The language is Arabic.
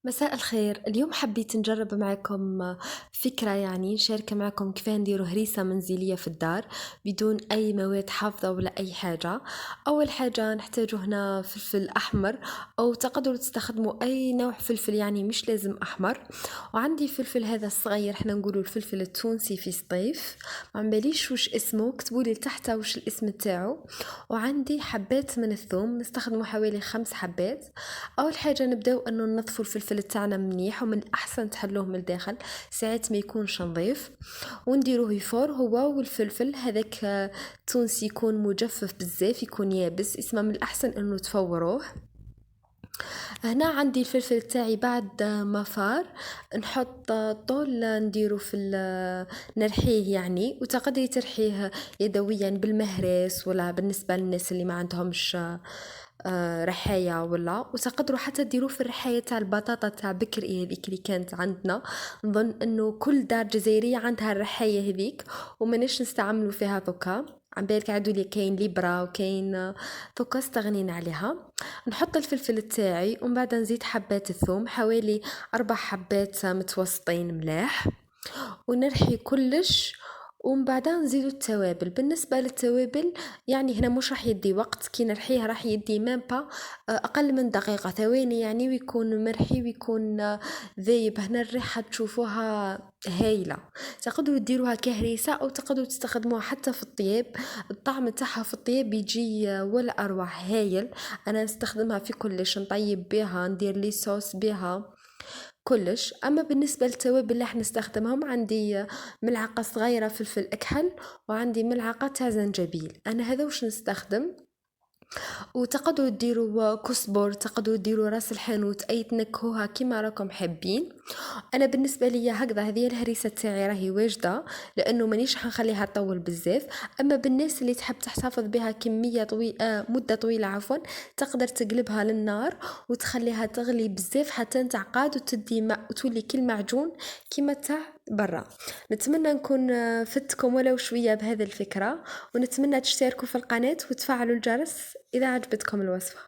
مساء الخير. اليوم حبيت نجرب معكم فكرة، يعني نشارك معكم كيف نديروا هريسة منزلية في الدار بدون أي مواد حافظة ولا أي حاجة. أول حاجة نحتاج هنا فلفل أحمر، أو تقدروا تستخدموا أي نوع فلفل، يعني مش لازم أحمر. وعندي فلفل هذا الصغير، احنا نقولوا الفلفل التونسي في سطيف، ما عمباليش وش اسمه، كتبولي تحت وش الاسم تاعو. وعندي حبات من الثوم، نستخدموا حوالي 5 حبات. اول حاجه نبداو انه ننظفوا الفلفل تاعنا منيح، ومن الاحسن تحلوه من الداخل ساعات ما يكونش نظيف. ونديروه يفور هو والفلفل هذاك تونسي، يكون مجفف بزاف، يكون يابس، اسمه من الاحسن انه تفوروه. هنا عندي الفلفل تاعي بعد ما فار، نحط طول نديرو في نرحيه يعني، وتقدري ترحيه يدويا بالمهرس، ولا بالنسبة للناس اللي ما عندهمش رحاية، وتقدروا حتى ديروه في الرحاية تاع البطاطا تاع بكري هذيك اللي كانت عندنا. نظن انه كل دار جزائرية عندها الرحاية هذيك، ومناش نستعملوا فيها ذوكا. عم بالك عادوا لي كاين ليبرا وكاين ذوكا استغنينا عليها. نحط الفلفل تاعي، ومن بعد نزيد حبات الثوم، حوالي 4 حبات متوسطين ملاح، ونرحي كلش. ومن بعدها نزيدو التوابل. بالنسبة للتوابل يعني هنا مش راح يدي وقت، كي نرحيه راح يدي مامبا اقل من دقيقة، ثواني يعني، ويكون مرحي ويكون ذايب. هنا الريحة تشوفوها هايلة. تقدروا تديروها كهريسة، او تقدروا تستخدموها حتى في الطياب. الطعم تاعها في الطياب يجي ولا اروع، هايل. انا نستخدمها في كلش، نطيب بها، ندير لي صوص بها كلش. اما بالنسبه للتوابل اللي احنا نستخدمهم، عندي ملعقه صغيره فلفل اكحل، وعندي ملعقه تاع زنجبيل، انا هذا وش نستخدم. وتقدروا ديروا كزبر، تقدروا ديروا راس الحانوت، اي تنكهوها كيما راكم حابين. انا بالنسبه لي هكذا، هذه الهريسه تاعي راهي واجده، لانه مانيش حنخليها تطول بزاف. اما بالناس اللي تحب تحتفظ بها كميه طويله، مده طويله عفوا، تقدر تقلبها للنار وتخليها تغلي بزاف حتى تعقد، وتدي وتولي كل معجون كيما تاع برا. نتمنى نكون فتكم ولو شويه بهذه الفكره، ونتمنى تشتركوا في القناه وتفعلوا الجرس اذا عجبتكم الوصفه.